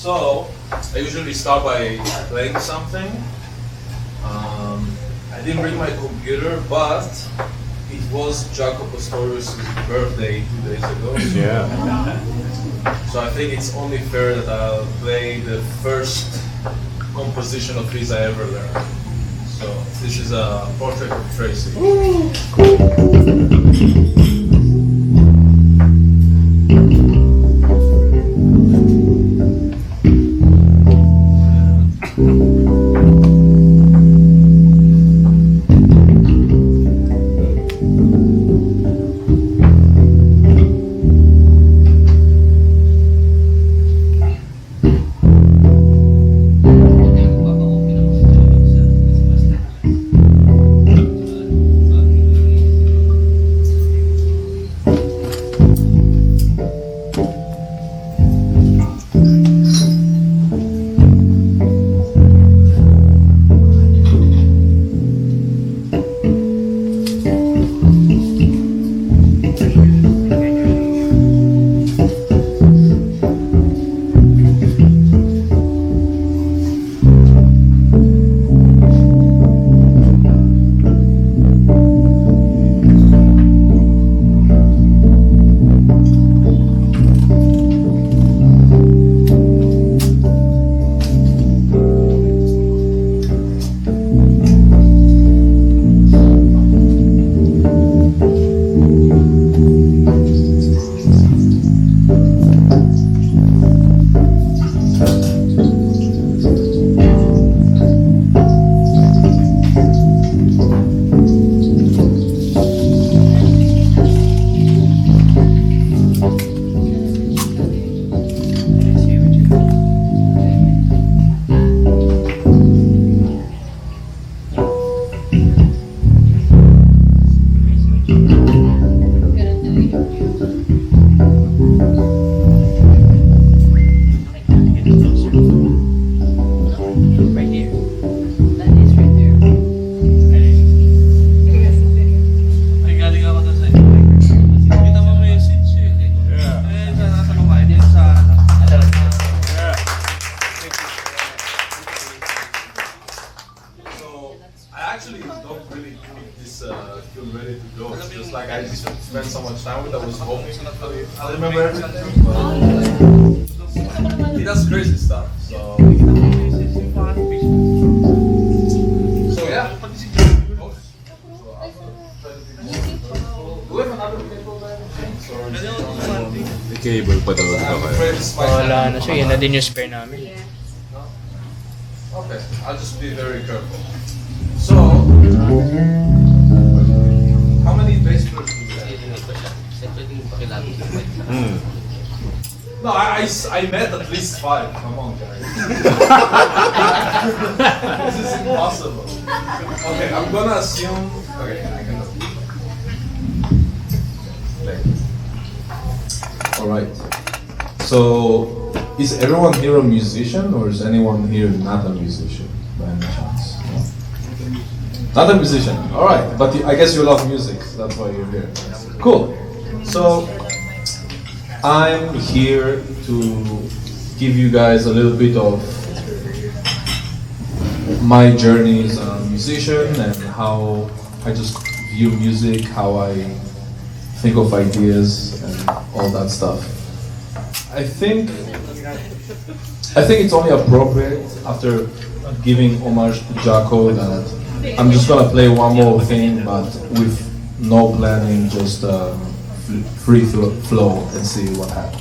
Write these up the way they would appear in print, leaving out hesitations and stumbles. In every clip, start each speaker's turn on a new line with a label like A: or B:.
A: So, I usually start by playing something. I didn't bring my computer, but it was Jaco Pastorius' birthday 2 days ago. So,
B: Yeah.
A: so I think it's only fair that I'll play the first composition of his I ever learned. So this is a portrait of Tracy. He does crazy stuff, so yeah. Do we have another cable there?
B: May cable pa daw ito kayo.
C: Wala na siya, yun na din yung spare namin.
A: Okay, I'll just be very careful. So, how many bass players do we have? No, I met at least 5. Come on, guys. This is impossible. Okay, I'm gonna assume. Okay, I cannot. All right. So, is everyone here a musician, or is anyone here not a musician by any chance? No? Not a musician. All right, but I guess you love music. So that's why you're here. Cool. So, I'm here to give you guys a little bit of my journey as a musician and how I just view music, how I think of ideas and all that stuff. I think it's only appropriate after giving homage to Jaco that I'm just gonna play one more thing, but with no planning, just free flow and see what happens.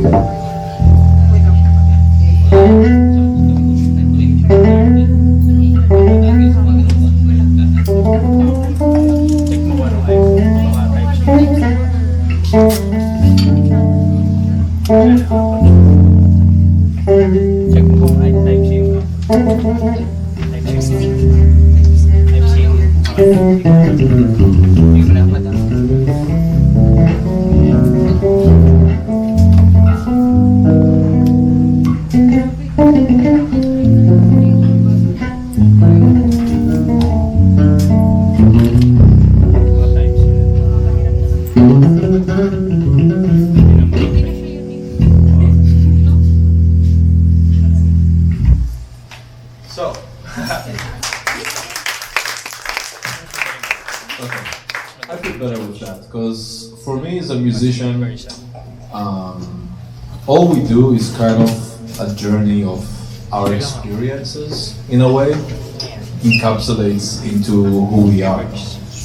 C: Check mo ano ay baka type C. Check mo kung ay type C yung type C. Type C yung yung dapat mga type C.
A: So, okay. I feel better with that because for me as a musician, all we do is kind of a journey of our experiences in a way, encapsulates into who we are.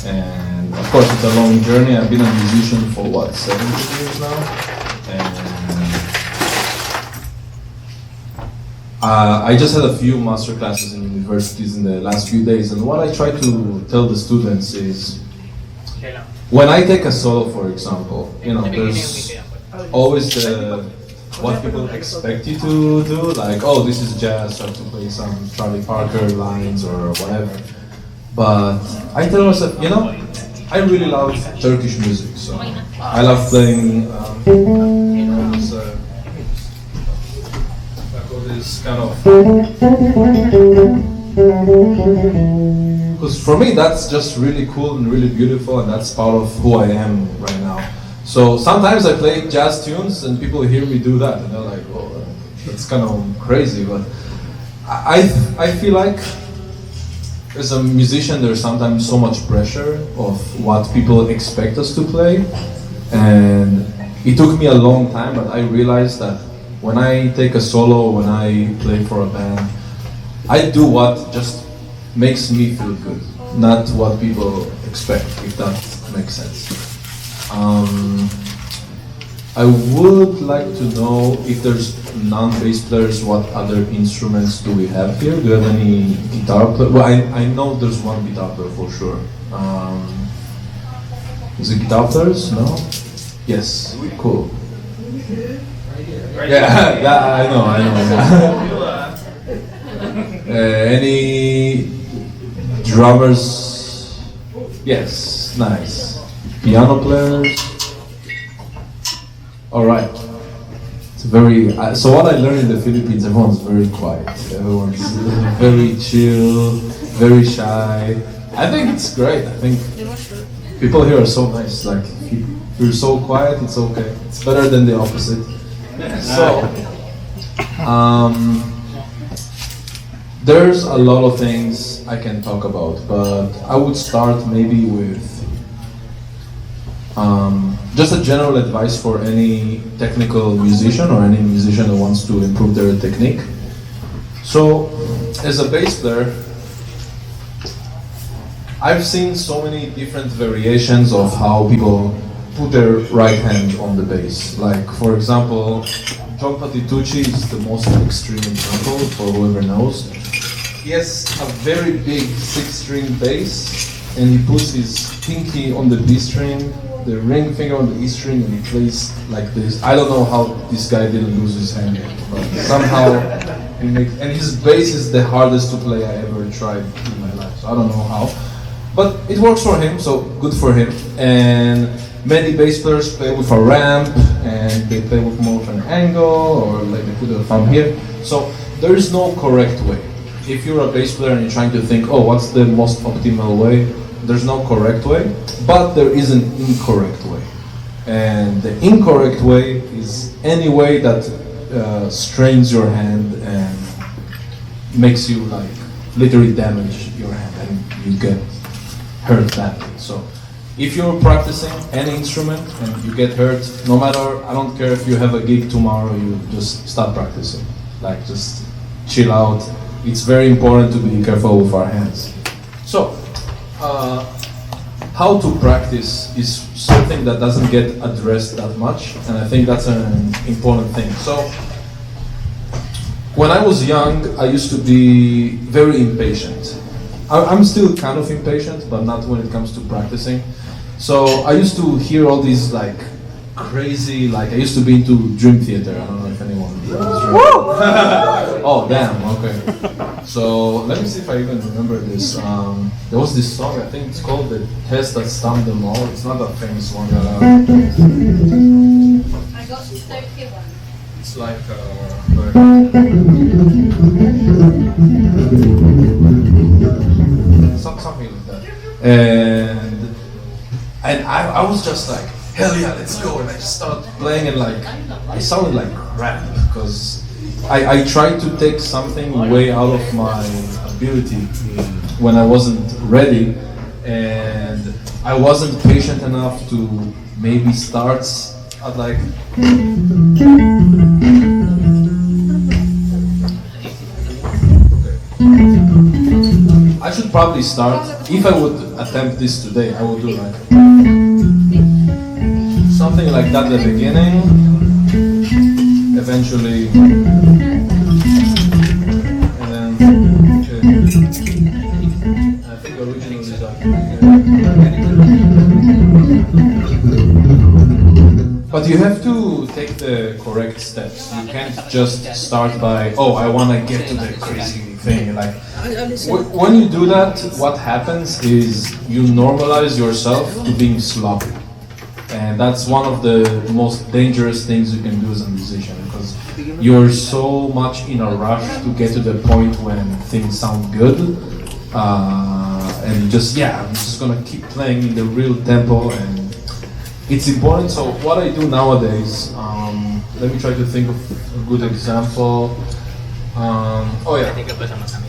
A: And of course it's a long journey. I've been a musician for what, 17 years now? And I just had a few master classes in universities in the last few days, and what I try to tell the students is, when I take a solo, for example, you know, there's always the what people expect you to do, like, oh, this is jazz, so I have to play some Charlie Parker lines or whatever. But I tell myself, you know, I really love Turkish music, so I love playing this kind of, because for me that's just really cool and really beautiful, and that's part of who I am right now. So sometimes I play jazz tunes and people hear me do that and they're like, oh, that's kind of crazy, but I feel like as a musician there's sometimes so much pressure of what people expect us to play, and it took me a long time, but I realized that when I take a solo, when I play for a band, I do what just makes me feel good, not what people expect, if that makes sense. I would like to know if there's non-bass players, what other instruments do we have here? Do you have any guitar player? Well, I know there's one guitar player for sure. Is it guitar players? No? Yes, cool. Yeah, yeah, I know. Any drummers? Yes, nice. Piano players? All right. It's very. So what I learned in the Philippines, everyone's very quiet. Everyone's very chill, very shy. I think it's great. I think people here are so nice. Like, if you're so quiet, it's okay. It's better than the opposite. So, there's a lot of things I can talk about, but I would start maybe with just a general advice for any technical musician or any musician who wants to improve their technique. So, as a bass player, I've seen so many different variations of how people put their right hand on the bass. Like, for example, John Patitucci is the most extreme example for whoever knows. He has a very big 6-string bass, and he puts his pinky on the B string, the ring finger on the E string, and he plays like this. I don't know how this guy didn't lose his hand yet, but somehow he makes. And his bass is the hardest to play I ever tried in my life, so I don't know how. But it works for him, so good for him. And many bass players play with a ramp, and they play with more of an angle, or like they put their thumb here. So there is no correct way. If you're a bass player and you're trying to think, oh, what's the most optimal way? There's no correct way, but there is an incorrect way. And the incorrect way is any way that strains your hand and makes you like literally damage your hand and you get hurt badly. So if you're practicing any instrument and you get hurt, no matter, I don't care if you have a gig tomorrow, you just stop practicing. Like, just chill out. It's very important to be careful with our hands. So, how to practice is something that doesn't get addressed that much, and I think that's an important thing. So when I was young, I used to be very impatient. I'm still kind of impatient, but not when it comes to practicing. So I used to hear all these like crazy, like I used to be into Dream Theater. I don't know if anyone knows Dream Theater. Oh damn, okay. So let me see if I even remember this. There was this song, I think it's called The Test That Stumped Them All. It's not a famous one.
D: I got this Tokyo one.
A: It's like something like that. And I was just like, hell yeah, let's go. And I just started playing and like, I sounded like crap because I tried to take something way out of my ability when I wasn't ready, and I wasn't patient enough to maybe start at like I should probably start. If I would attempt this today, I would do like something like that at the beginning, eventually, and then I think originally but you have to take the correct steps. You can't just start by, oh, I want to get to the crazy thing. Like, when you do that, what happens is you normalize yourself to being sloppy. And that's one of the most dangerous things you can do as a musician, because you're so much in a rush to get to the point when things sound good. And you just, yeah, I'm just gonna keep playing in the real tempo, and it's important. So what I do nowadays, let me try to think of a good example. Oh yeah.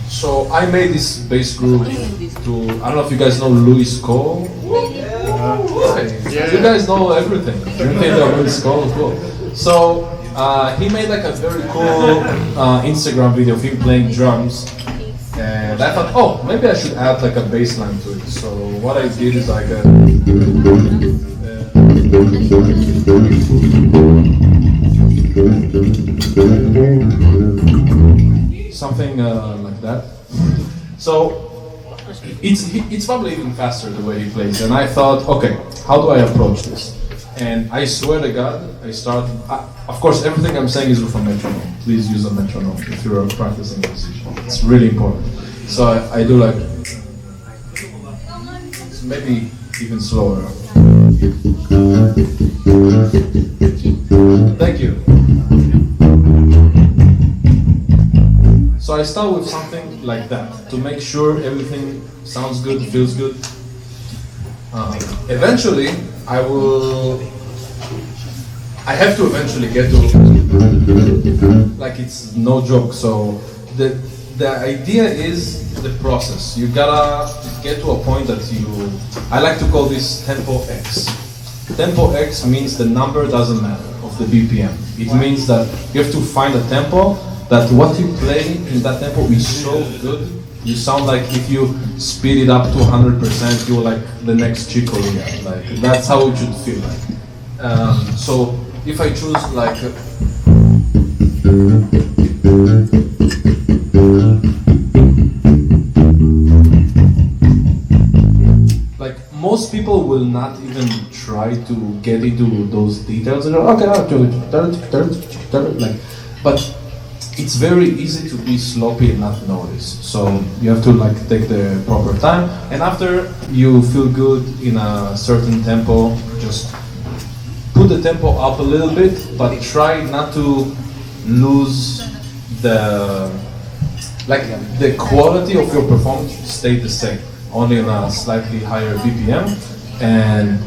A: So I made this bass group to, I don't know if you guys know Louis Cole. You guys know everything. You think that Louis Cole, cool. So he made like a very cool Instagram video of him playing drums. And I thought, oh, maybe I should add like a bass line to it. So what I did is like something like that. So it's probably even faster the way he plays. And I thought, okay, how do I approach this? And I swear to God, I started. Of course, everything I'm saying is with a metronome. Please use a metronome if you're a practicing musician. It's really important. So I do like maybe even slower. Thank you. So I start with something like that to make sure everything sounds good, feels good. Eventually, I have to eventually get to, like, it's no joke. So the idea is the process. You gotta get to a point that I like to call this tempo X. Tempo X means the number doesn't matter of the BPM. It means that you have to find a tempo that what you play in that tempo is so good. You sound like if you speed it up to 100%, you're like the next Chick Corea. Like, that's how it should feel like. So if I choose like most people will not even try to get into those details. They're okay, I'll do it. Like, but it's very easy to be sloppy and not notice. So you have to like take the proper time, and after you feel good in a certain tempo, just put the tempo up a little bit, but try not to lose the quality of your performance should stay the same, only on a slightly higher BPM, and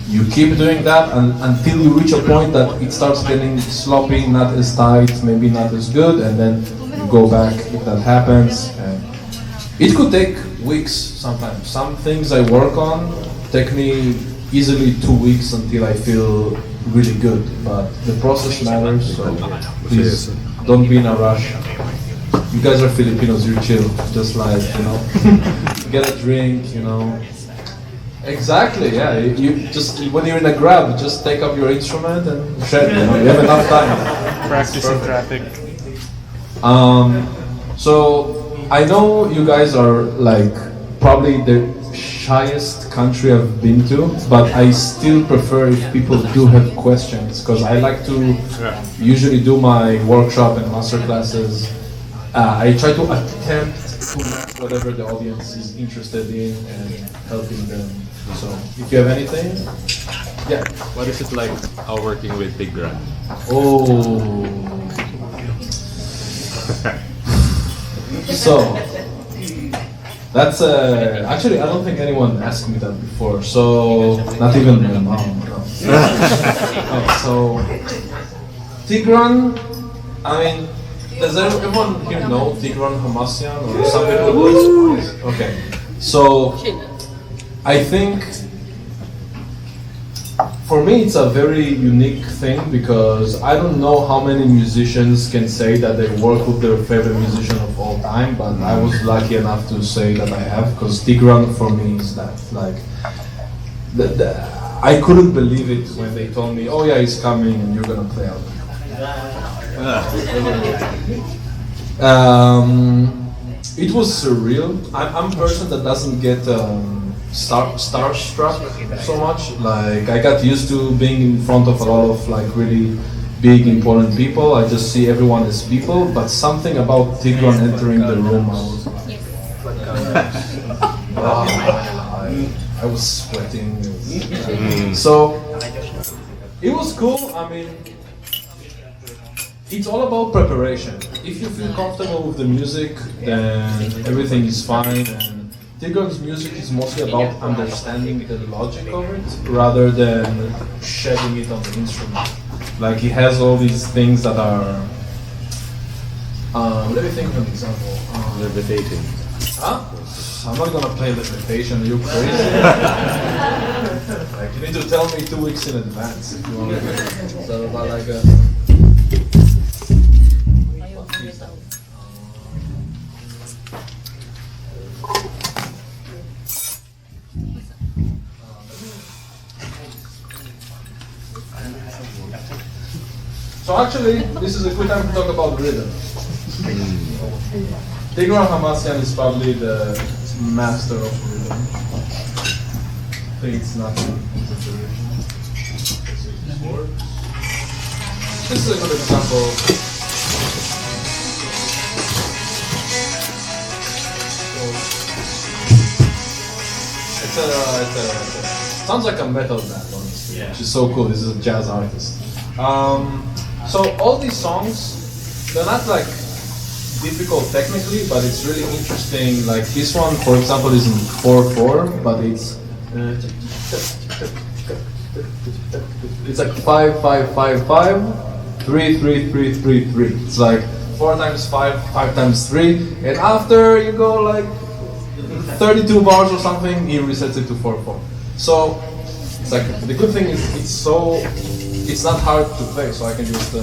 A: you keep doing that until you reach a point that it starts getting sloppy, not as tight, maybe not as good, and then you go back if that happens. And it could take weeks sometimes. Some things I work on take me easily 2 weeks until I feel really good, but the process matters, so please don't be in a rush. You guys are Filipinos, you're chill, just like, get a drink, Exactly, yeah. You just when you're in a grab, just take up your instrument and shred. You have enough time.
E: Practice in traffic.
A: So I know you guys are like probably the shyest country I've been to, but I still prefer if people do have questions because I like to usually do my workshop and master classes. I try to attempt to match whatever the audience is interested in and helping them. So if you have anything, yeah.
B: What is it like working with Tigran?
A: Oh. So that's actually I don't think anyone asked me that before. So not even my mom. No. So Tigran, I mean, does everyone here know Tigran Hamasyan or some people? Okay. So I think for me it's a very unique thing because I don't know how many musicians can say that they work with their favorite musician of all time, but I was lucky enough to say that I have because Tigran for me is that like I couldn't believe it when they told me, oh yeah, he's coming and you're gonna play out. It was surreal. I'm a person that doesn't get starstruck so much. Like I got used to being in front of a lot of like really big important people. I just see everyone as people. But something about Tigran entering the room, I was I was sweating. So it was cool. I mean, it's all about preparation. If you feel comfortable with the music, then everything is fine. And Tigran's music is mostly about understanding the logic of it rather than shedding it on the instrument. Like he has all these things that are. Let me think of an example.
B: Levitation.
A: Huh? I'm not gonna play Levitation. Are you crazy? Like you need to tell me 2 weeks in advance if you want to. So about like a. So actually, this is a good time to talk about rhythm. Tigran Hamasyan is probably the master of rhythm. I think it's not an exaggeration. This is a good example. So, sounds like a metal band, honestly, which is so cool. This is a jazz artist. So all these songs, they're not like difficult technically, but it's really interesting. Like this one, for example, is in 4/4, but it's like 5-5-5-5, 3-3-3-3-3. It's like 4 times 5, 5 times 3, and after you go like 32 bars or something, he resets it to 4/4. So it's like the good thing is it's not hard to play, so I can just.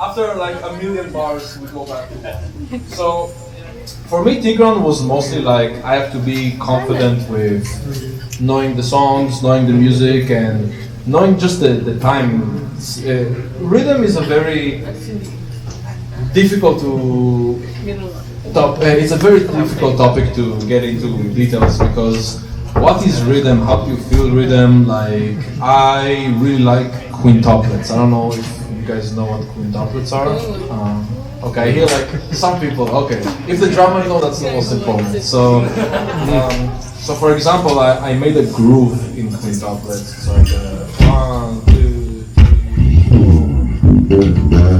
A: After like a million bars, we go back to that. So, for me, Tigran was mostly like I have to be confident with knowing the songs, knowing the music, and knowing just the time. Rhythm is a very difficult to it's a very difficult topic to get into details because what is rhythm? How do you feel rhythm? Like I really like quintuplets. I don't know if you guys know what quintuplets are. Okay, I hear like some people. Okay, if the drummer know, that's the most important. So, so for example, I made a groove in quintuplets. It's like 1, 2, 3, 4.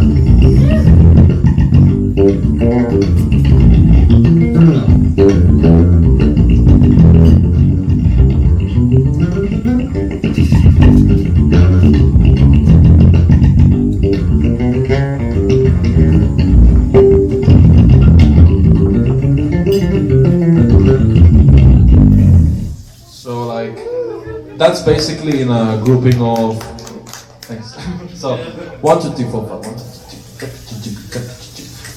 A: that's basically in a grouping of. Thanks. So 1, 2, 3, 4, 5. 1, 2, 3.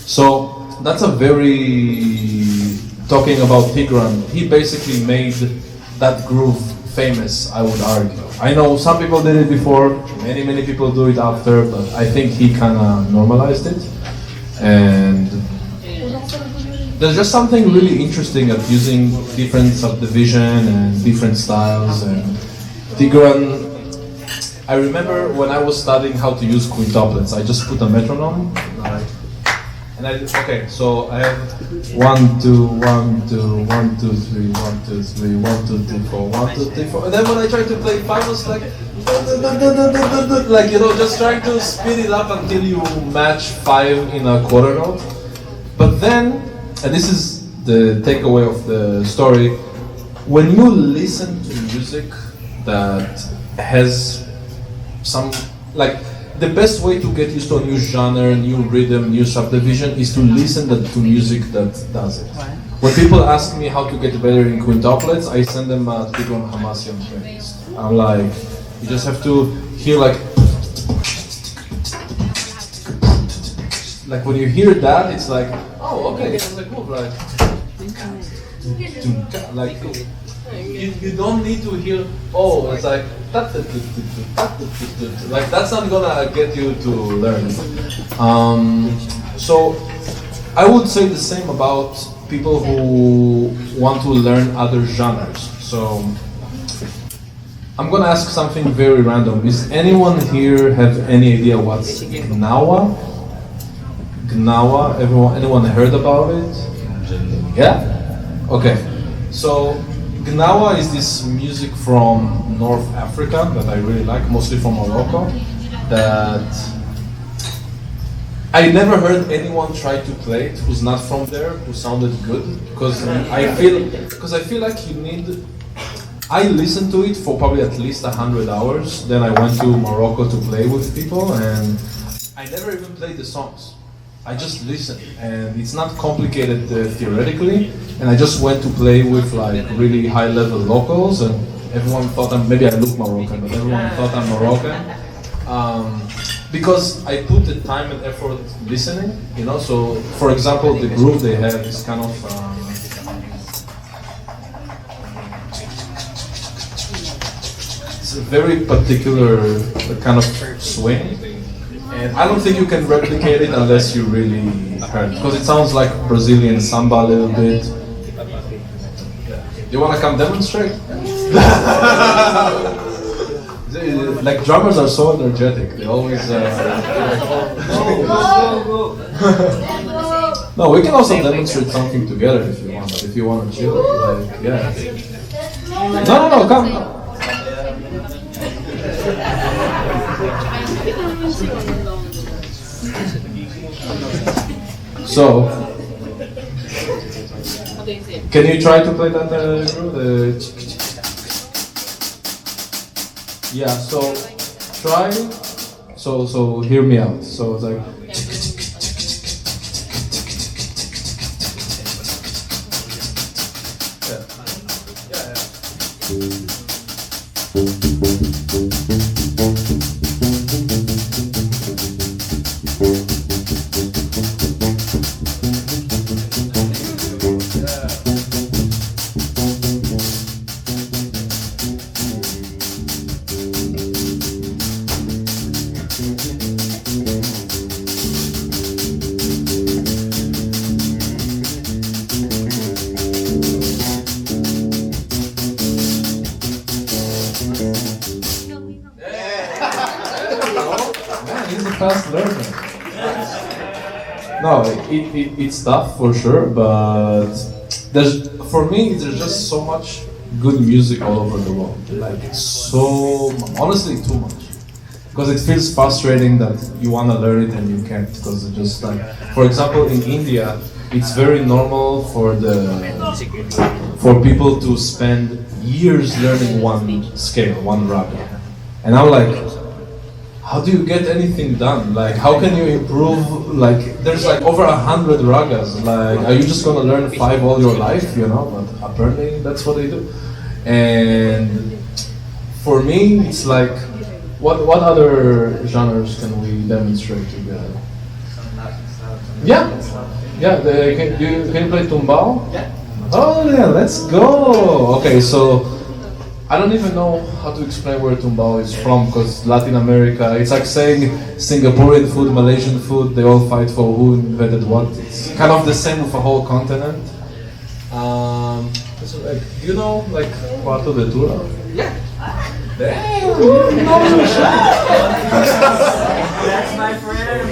A: So that's a very talking about Tigran. He basically made that groove famous, I would argue. I know some people did it before, many people do it after, but I think he kind of normalized it. And there's just something really interesting at using different subdivision and different styles. And Tigran, I remember when I was studying how to use quintuplets, I just put a metronome, okay, so I have 1, 2, 1, 2, 1, 2, 3, 1, 2, 3, 1, 2, 3, 4, 1, 2, 3, 4. And then when I tried to play 5, I was like, just trying to speed it up until you match 5 in a quarter note. But then, and this is the takeaway of the story, when you listen to music that has some, the best way to get used to a new genre, new rhythm, new subdivision is to listen to music that does it. When people ask me how to get better in quintuplets, I send them a Tigran Hamasyan playlist. I'm like, you just have to hear when you hear that, it's like, oh, okay, it's like move, you don't need to hear, oh, it's like that's not gonna get you to learn. So I would say the same about people who want to learn other genres. So I'm gonna ask something very random. Is anyone here have any idea what's Gnawa? Gnawa? Anyone heard about it? Yeah? Okay. So Gnawa is this music from North Africa that I really like, mostly from Morocco, that I never heard anyone try to play it who's not from there, who sounded good, because I feel like you need. I listened to it for probably at least 100 hours. Then I went to Morocco to play with people, and I never even played the songs. I just listened, and it's not complicated theoretically. And I just went to play with really high-level locals, and everyone thought maybe I look Moroccan, but everyone thought I'm Moroccan. Because I put the time and effort listening, So, for example, the groove they have is kind of it's a very particular kind of swing. And I don't think you can replicate it unless you really heard it, because it sounds like Brazilian samba a little bit. You want to come demonstrate? Drummers are so energetic. They always. No, we can also demonstrate something together if you want. But if you want to chill, yeah. No, come. So, can you try to play that groove? Yeah. So try. So hear me out. So it's like. Fast learner. No, it's tough for sure, but for me there's just so much good music all over the world. Honestly too much. Because it feels frustrating that you want to learn it and you can't, because it's just for example, in India, it's very normal for people to spend years learning one scale, one raga. And I'm like, how do you get anything done? How can you improve? There's over 100 ragas. Are you just gonna learn 5 all your life? But apparently that's what they do. And for me, it's like, what other genres can we demonstrate together? Yeah, yeah. Can you play tumbao? Yeah. Oh yeah, let's go. Okay, so I don't even know how to explain where tumbao is from, because Latin America, it's like saying Singaporean food, Malaysian food, they all fight for who invented what. It's kind of the same with a whole continent. So like, do you know like Cuarto de Tura? Yeah. Damn, you know
C: That's my friend.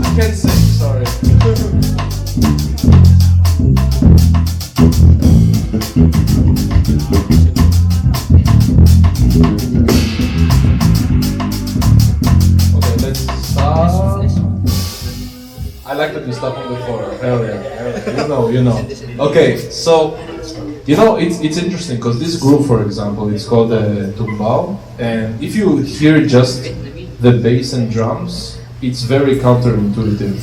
A: I can't sing, sorry. Okay, let's start. I like that you stop on the floor. Hell yeah. You know. Okay, so it's interesting because this group, for example, is called the Tumbao, and if you hear just the bass and drums, it's very counterintuitive.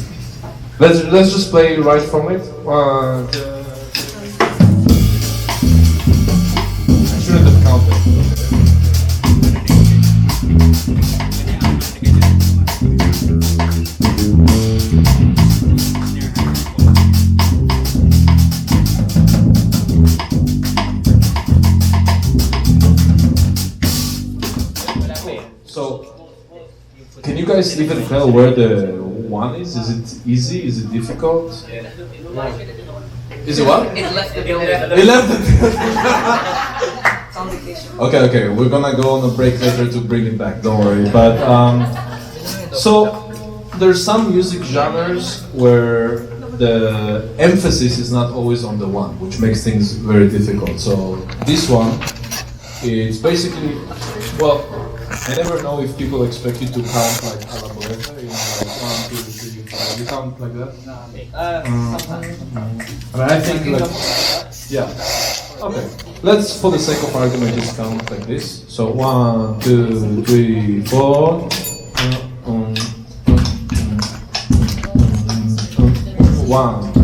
A: Let's just play right from it. One, two, I shouldn't have counted. So, can you guys even tell where the one is? Is it easy? Is it difficult? Is it what?
D: It left the building.
A: It left the Okay, we're gonna go on a break later to bring it back, don't worry. But, so, there's some music genres where the emphasis is not always on the one, which makes things very difficult. So, this one, it's basically, well, I never know if people expect you to count like a la poeta, you know, like 1, 2, 3, 4. You count like that? But I think like, yeah. Okay. Let's, for the sake of argument, just count like this. So 1, 2, 3, 4. 1. 1.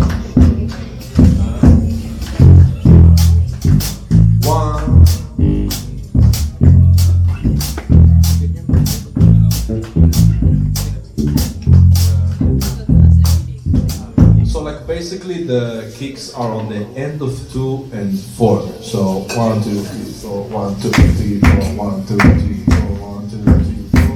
A: Basically, the kicks are on the end of 2 and 4. So 1, 2, 3, 4, 1, 2, 3, 4, 1, 2, 3, 4, 1, 2, 3, 4.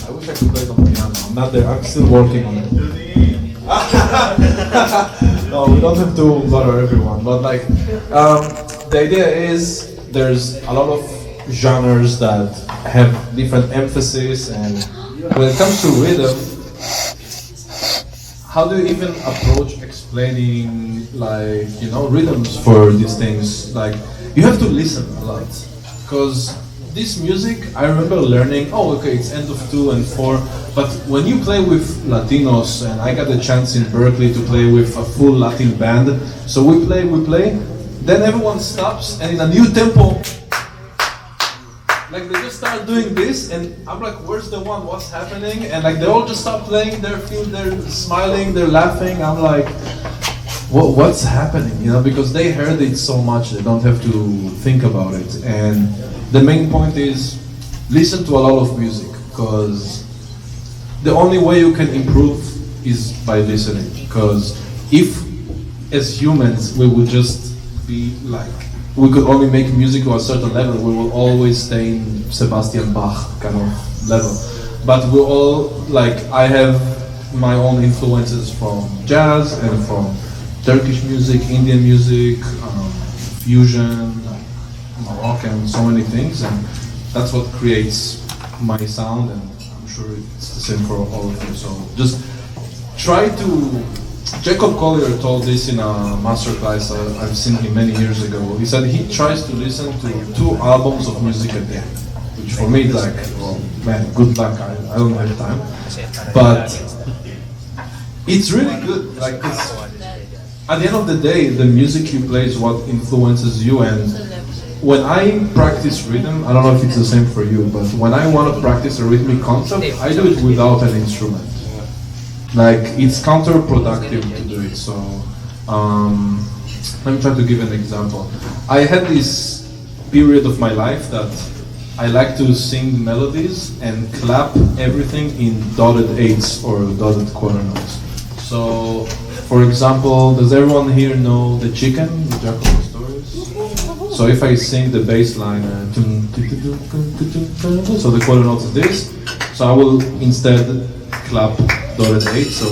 A: I wish I could play it on the piano. I'm not there. I'm still working on it. No, we don't have to bother everyone. But like, the idea is there's a lot of genres that have different emphasis, and when it comes to rhythm, how do you even approach explaining like, you know, rhythms for these things? Like, you have to listen a lot, because this music, I remember learning, oh okay, it's end of 2 and 4, but when you play with Latinos, and I got the chance in Berkeley to play with a full Latin band, so we play, then everyone stops, and in a new tempo, like they just start doing this, and I'm like, where's the one? What's happening? And like they all just stop playing their field, they're smiling, they're laughing. I'm like, what's happening? You know, because they heard it so much, they don't have to think about it. And the main point is listen to a lot of music, because the only way you can improve is by listening. Because if, as humans, we would just be like, we could only make music to a certain level, we will always stay in Sebastian Bach kind of level. But we're all, like, I have my own influences from jazz and from Turkish music, Indian music, fusion, Moroccan, so many things, and that's what creates my sound, and I'm sure it's the same for all of you. So just try to, Jacob Collier told this in a masterclass I've seen him many years ago. He said he tries to listen to 2 albums of music a day, which for me is like, well, man, good luck. I don't have time, but it's really good. Like, at the end of the day, the music you play is what influences you. And when I practice rhythm, I don't know if it's the same for you, but when I want to practice a rhythmic concept, I do it without an instrument. Like, it's counterproductive to do it. So, let me try to give an example. I had this period of my life that I like to sing melodies and clap everything in dotted eighths or dotted quarter notes. So, for example, does everyone here know The Chicken, the Jacobo Stories? So if I sing the bass line, so the quarter note is this, so I will instead clap dotted eighths, so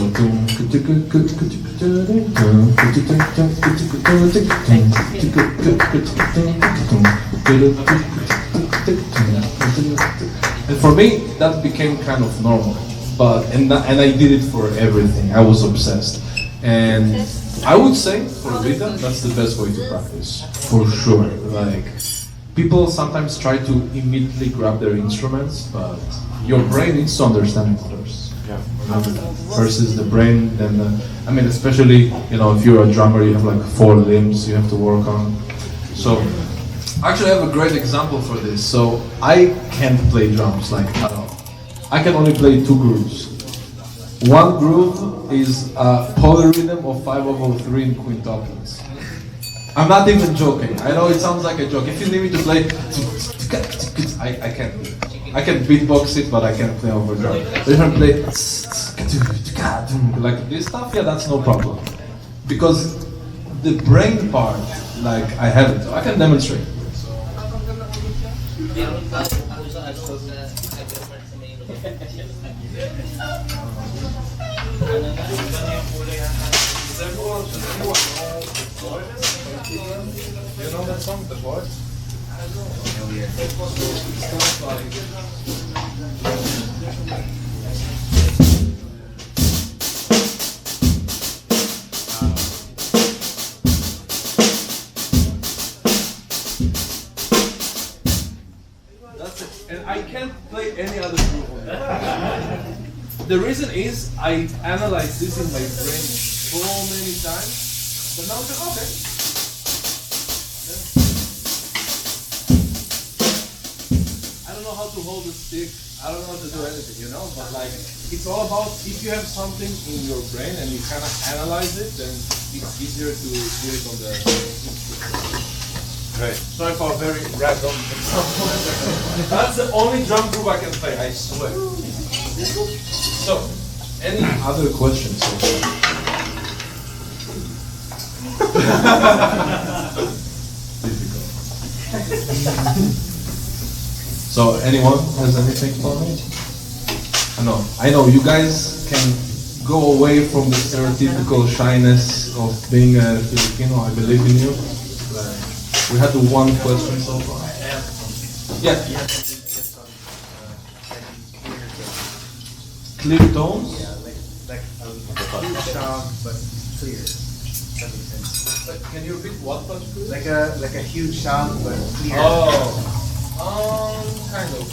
A: and for me, that became kind of normal. And I did it for everything. I was obsessed. And I would say for rhythm, that's the best way to practice, for sure. Like, people sometimes try to immediately grab their instruments, but your brain needs to understand it first. Yeah. Remember that. Versus the brain, then I mean, especially, you know, if you're a drummer, you have like 4 limbs you have to work on. So, actually, I have a great example for this. So, I can't play drums like at all. I can only play 2 grooves. One groove is a polyrhythm of 5/03 in quintuplets. I'm not even joking. I know it sounds like a joke. If you need me to play, I can't do it. I can beatbox it, but I can't play over drum. But if I play like this stuff, yeah, that's no problem. Because the brain part, like, I have it. I can demonstrate. You know that song, The Boy? That's it. And I can't play any other groove on that. The reason is I analyzed this in my brain so many times, but now I'm like, okay. I don't know how to hold a stick. I don't know how to do anything, you know. But like, it's all about if you have something in your brain and you kind of analyze it, then it's easier to do it on the instrument. Right. Sorry for a very random example. That's the only drum groove I can play. I swear. So, any other questions? Difficult. So, anyone has anything for me? I know you guys can go away from the stereotypical shyness of being a Filipino. I believe in you. We had the one question so far. Yeah. Clear tones?
F: Yeah, like a huge sound, but clear. That makes sense.
A: But can you repeat what but clear?
F: Like a huge sound, but clear.
A: Oh, kind of.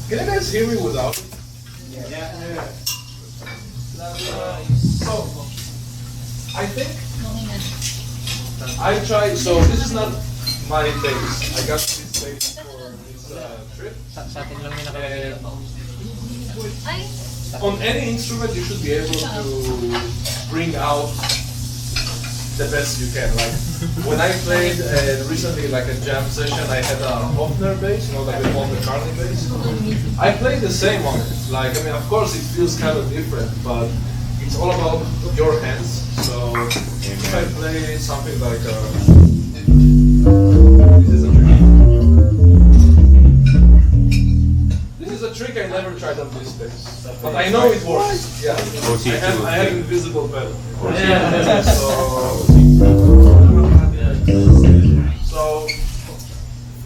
A: Can you guys hear me without it?
F: Yeah.
A: So, I think I tried. So this is not my bass. I got this bass for this trip.
C: Sa atin lang yung nakakita.
A: On any instrument, you should be able to bring out the best you can. Like when I played recently, like a jam session, I had a Hofner bass, you know, like the Paul McCartney bass. I played the same on it. Like, I mean, of course, it feels kind of different, but it's all about your hands. So if I play something like this is a trick. This is a trick I never tried on this bass, but I know it works. Yeah, I have invisible pedal. Yeah. So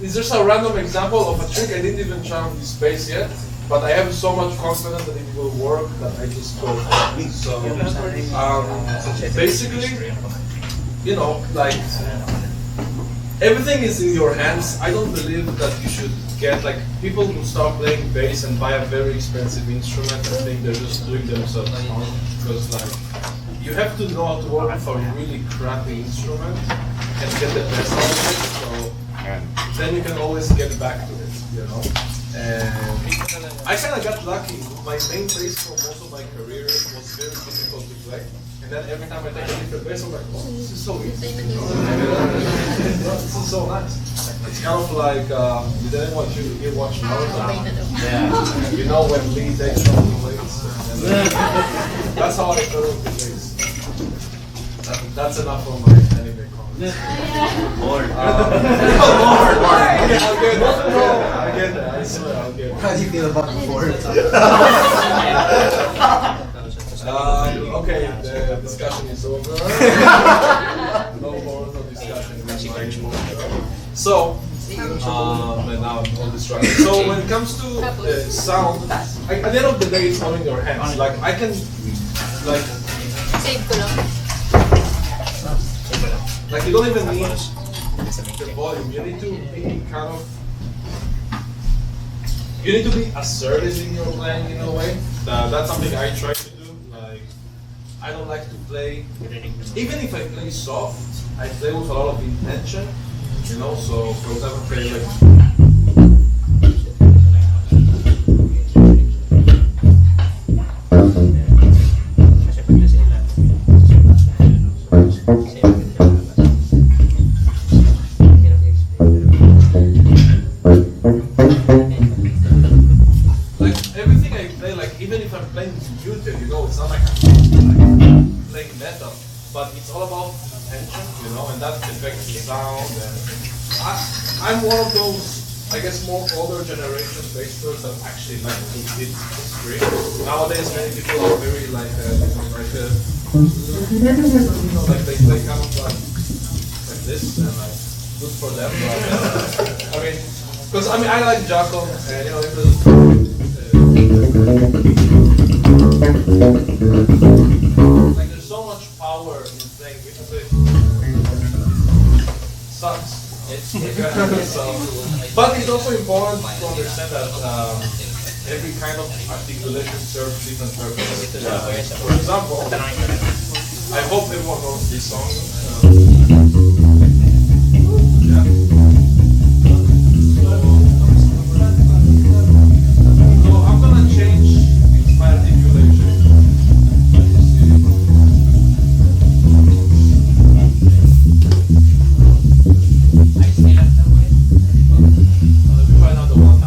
A: is just a random example of a trick I didn't even try on this bass yet, but I have so much confidence that it will work that I just go. So basically, you know, like everything is in your hands. I don't believe that you should get like people who start playing bass and buy a very expensive instrument. I think they're just doing themselves harm because like you have to know how to work with a really crappy instrument and get the best out of it. So then you can always get back to it, you know. And I kind of got lucky. My main bass for most of my career was very difficult to play. And then every time I take a different bass, I'm like, oh, this is so easy. This is so nice. It's kind of like, did anyone here watch Naruto? Yeah. You know when Lee takes off the blades? That's how I felt with the bass. That's enough for my anime comments.
B: Lord.
A: Okay, I'll get that. I swear, I'll get that.
F: How do you feel about the board?
A: Okay, the discussion is over. No more discussion. So, and now I'm all distracted. So when it comes to sound, at the end of the day, it's all in your hands. Like I can, like you don't even need the volume. You need to be kind of. You need to be assertive in your playing in a way. That's something I try to do. Like, I don't like to play, even if I play soft, I play with a lot of intention, you know, so for example, play like, everything I play, like even if I'm playing muted, you know, it's not like I'm playing metal, but it's all about tension, you know, and that affects the sound. And I'm one of those, I guess, more older generation bass players that actually like to hit the string. Nowadays, many people are very like, like they play kind of like this, and like good for them. But, I mean, because I mean I like Jacob, and you know, it was. Like there's so much power in playing music. Sucks. But it's also important to understand that every kind of articulation serves different purposes. For example, I hope everyone knows this song. So I'm gonna change my articulation. Let me find out the one.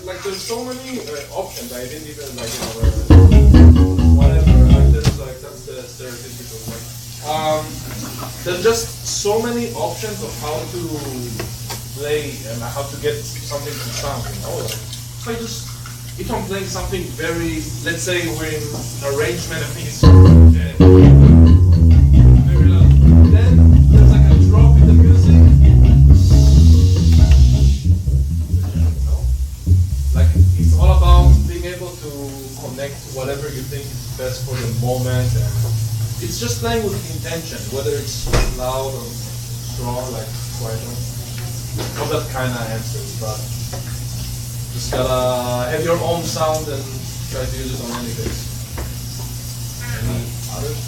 A: Like there's so many options. I didn't even like whatever. Like there's like that's the stereotypical way. There's just so many options of how to play and how to get something to sound. You know, like if I just if I'm playing something very, let's say we're in an arrangement of these very loud, then there's like a drop in the music. Like it's all about being able to connect whatever you think is best for the moment, and it's just playing with intention, whether it's loud or strong, like quieter. Hope that kind of answers, but just gotta have your own sound and try to use it on any bass. Any others?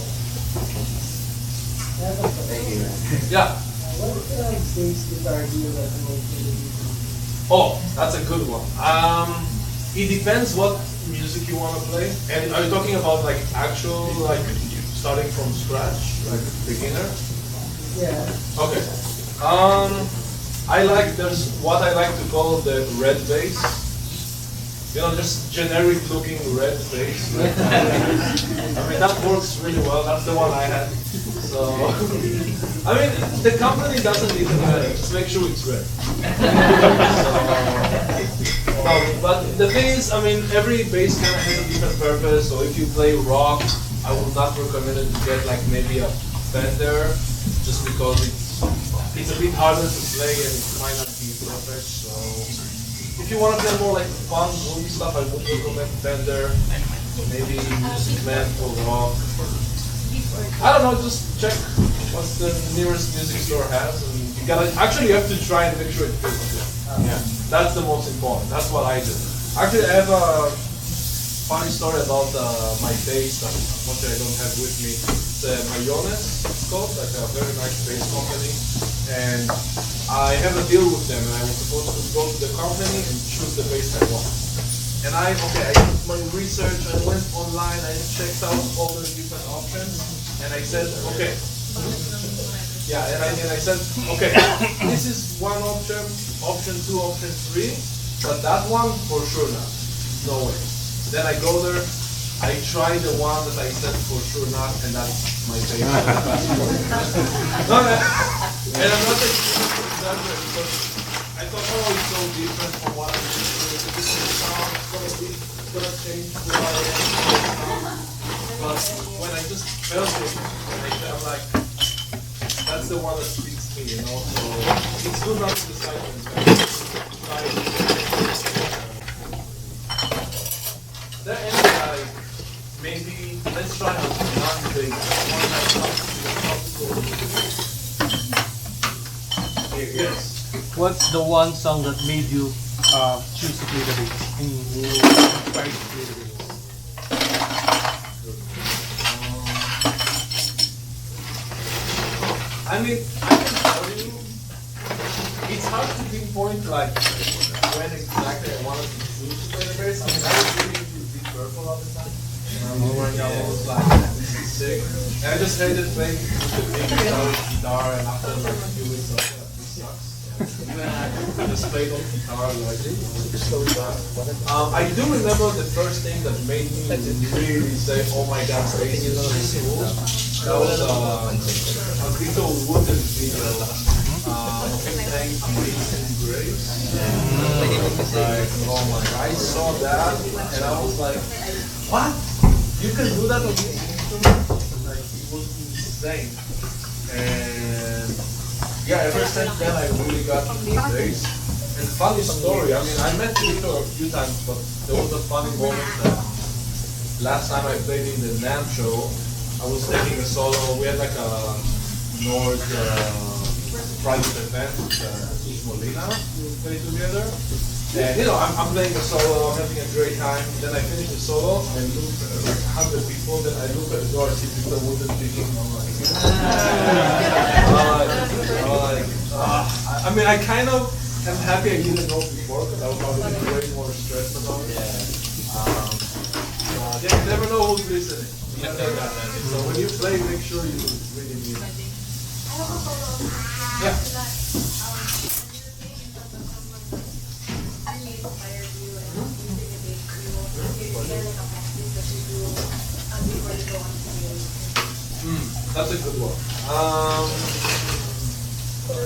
A: Yeah.
G: What bass guitar do you recommend for the YouTube?
A: Oh, that's a good one. It depends what music you want to play. And are you talking about like actual, like starting from scratch, like beginner?
G: Yeah.
A: Okay. There's what I like to call the red bass. You know, just generic looking red bass. I mean, that works really well. That's the one I had. So, I mean, the company doesn't even matter. Just make sure it's red. But the thing is, I mean, every bass kind of has a different purpose. So if you play rock, I would not recommend it to get like maybe a Fender, just because it's it's a bit harder to play and it might not be perfect. So if you want to play more like fun, movie stuff, I would recommend Fender, maybe Music or Rock. I don't know, just check what the nearest music store has, and you gotta actually you have to try and make sure it fits you. Yeah, that's the most important. That's what I do. Actually, I have a funny story about my bass that unfortunately I don't have with me. It's Mayones, it's called, like a very nice bass company, and I have a deal with them, and I was supposed to go to the company and choose the bass I want. And I did my research, I went online, I checked out all the different options, and I said, okay. Yeah, and I said, okay, this is one option, option 2, option 3, but that one for sure not. No way. Then I go there, I try the one that I said for sure not, and that's my favorite. No, and I'm not exaggerating because I thought, oh, it's so different from what I'm used to. It's a different sound, it's gonna change who I am. But when I just felt it, I'm like, that's the one that speaks to me, you know. So it's good not to decide on there any like maybe let's try a non-big one that comes to the top. Yes.
F: What's the one song that made you choose to play the bass? And you inspired to play the bass?
A: I mean, I can tell you, it's hard to pinpoint like when exactly I wanted to choose to play the bass. I mean, I was really into Deep Purple all the time. When I was like sick, and I just hated playing with the big guitar, and after like a few weeks, I was like, this sucks. I just played on guitar like I do remember the first thing that made me really say, oh my god, bass is so cool. That was a little wooden video. Playing Amazing Grace. Like, oh my god, I saw that and I was like, what? You can do that on this instrument? Like, it was insane. And yeah, ever since then I really got into bass. And funny story, I mean, I met Victor a few times, but there was a funny moment that last time I played in the NAM show, I was taking a solo. We had like a Nord private event with Molina, played together. And you know, I'm playing a solo, I'm having a great time. Then I finish the solo, I look at like 100 people, then I look at the door, see people wooden speaking. I mean, I kind of am happy I didn't know before, because I was probably way more stressed about it. You never know who's listening. So when you play, make sure you really mean it. Yeah. That's a good one.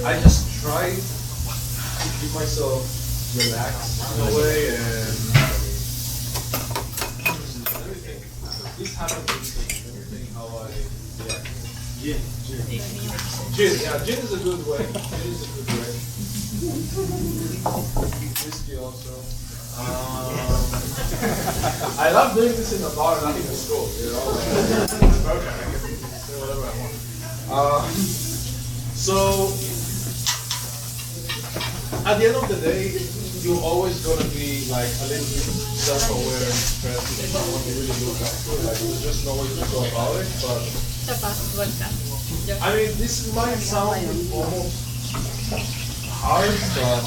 A: I just try to keep myself relaxed in a way, and everything. This happens with everything how I react. Gin. Yeah, gin is a good way. Gin is a good way. Whiskey also. I love doing this in a bar, not in a school. You know, it's perfect. I can say whatever I want. So at the end of the day, you're always gonna be like a little bit self-aware and stressed if someone you really look up to. Like there's just no way to go about it. But I mean, this might sound almost hard, but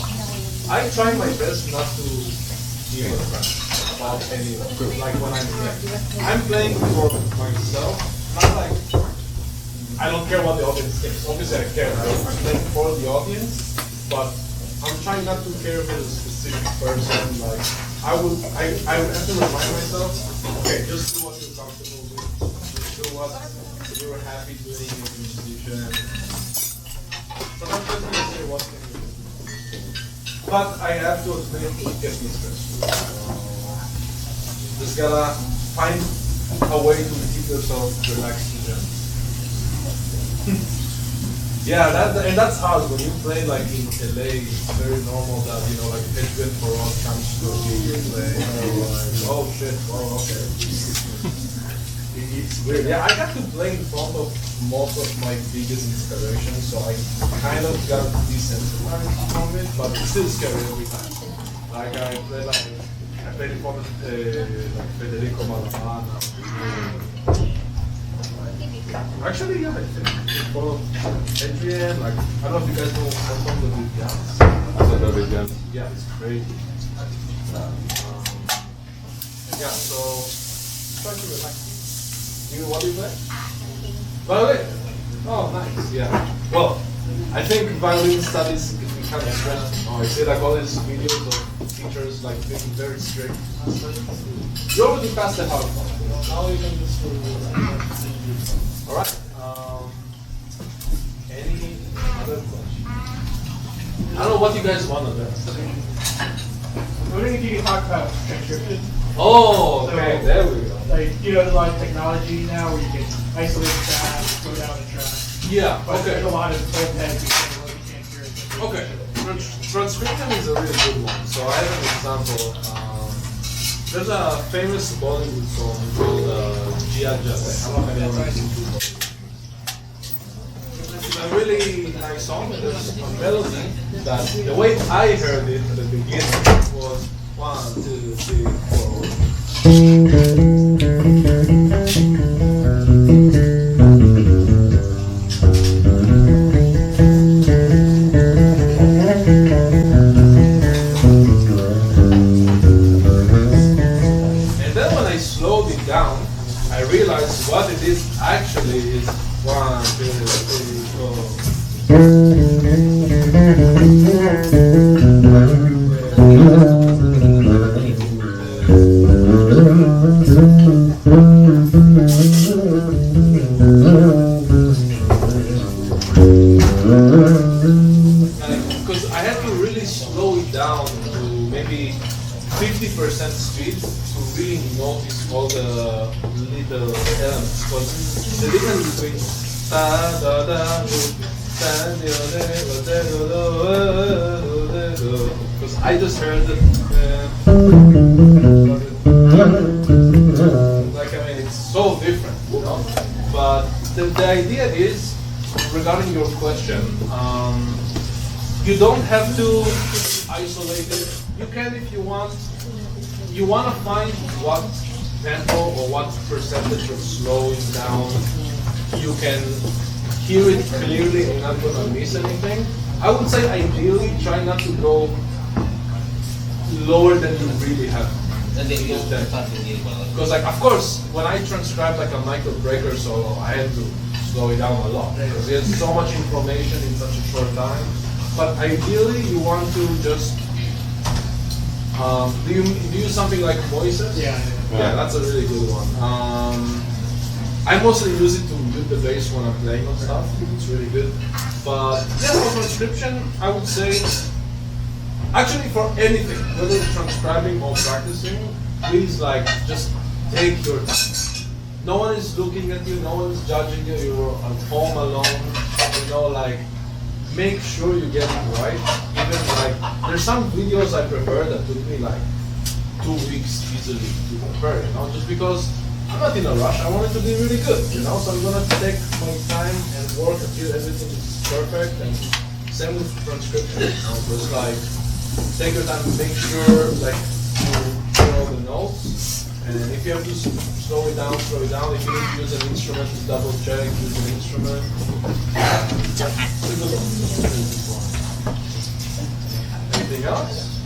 A: I try my best not to give a crap about anyone. Like when I'm playing for myself, not like I don't care what the audience thinks. Obviously, I care. Right? I'm playing for the audience, but I'm trying not to care for a specific person. Like I have to remind myself, okay, just do what you're comfortable with. Just do what you're happy doing as a musician. Sometimes I'm gonna say what can you do. But I have to admit it gets me stressful. Just gotta find a way to keep yourself relaxed in general. Yeah, and that's hard when you play like in LA. It's very normal that like headwind for all comes to you play. Oh shit! Oh okay. It's weird. Yeah, I got to play in front of most of my biggest inspirations, so I kind of got desensitized from it, but it's still scary every time. Like I played in front of like Federico Malamana. Actually, yeah, I think for Adrian, like, I don't know if you guys know some of the Vivians.
B: I don't know Vivian.
A: Yeah, it's crazy. Yeah, so try to relax. What do you play? Violin. Oh, nice. Yeah. Well, I think violin studies can be kind of stressful. I see like all these videos of teachers like being very strict. You already passed the hard part. Now you can just all right. Any other question? I don't know what you guys want to do.
F: I'm wondering if you can talk about transcription.
A: Oh, okay,
F: So,
A: there we go.
F: Like, there's a lot of technology now where you can isolate the track, slow down the track.
A: Yeah,
F: But
A: okay.
F: there's a lot of old heads who say, well, you can't hear it.
A: Okay, transcription is a really good one. So I have an example. There's a famous Bollywood song called Jazz Bar. I don't know if anyone has seen it. It's a really nice song, and there's a melody that the way I heard it at the beginning was 1, 2, 3, 4. I realized what it is actually is 1, 2, 3, 4. Because I had to really slow it down to maybe 50% speed to really notice all the little elements. Because the difference between because I just heard it. Like, I mean, it's so different, But the idea is, regarding your question, you don't have to isolate it. You can if you want. You want to find what tempo or what percentage of slowing down you can hear it clearly and not gonna miss anything. I would say ideally try not to go lower than you really have. Because like of course when I transcribe like a Michael Brecker solo, I had to slow it down a lot because there's so much information in such a short time. But ideally you want to just do you use something like voices?
F: Yeah.
A: Yeah, that's a really good one. I mostly use it to mute the bass when I'm playing on stuff. It's really good. But yeah, for transcription, I would say, actually for anything, whether it's transcribing or practicing, please like just take your time. No one is looking at you, no one is judging you, you're at home alone, like make sure you get it right. Even like, there's some videos I prepare that took me like 2 weeks easily to prepare, just because I'm not in a rush, I want it to be really good, so I'm gonna take my time and work until everything is perfect, and same with transcription, just like, take your time, make sure like you hear all the notes, and if you have to slow it down, slow it down. If you need to use an instrument, to double check, use an instrument. Anything else?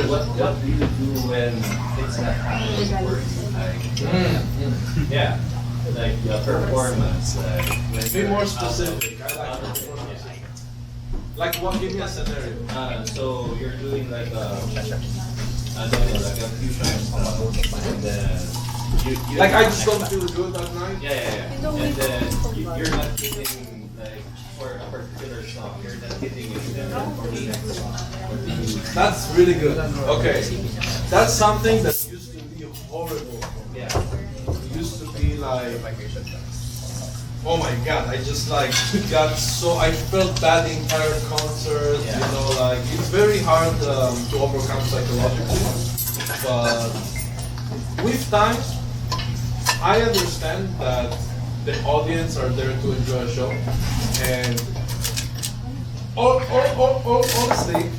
H: What do you do when it's not happening at work? Yeah, like your performance. When
A: Be
H: you're
A: more
H: out of-
A: specific. I like more specific. Like what? Give me a scenario.
H: So you're doing like I don't know, like a fusion stuff, and then you
A: Like I just don't feel good that night.
H: yeah. And then you're not hitting like for a particular song, you're not hitting it for the next song. What do you?
A: That's really good. Okay, that's something that used to be horrible.
H: Yeah.
A: It used to be like oh my god, I just like got so, I felt bad the entire concert, you know, like it's very hard to overcome psychologically, but with time, I understand that the audience are there to enjoy a show, and honestly,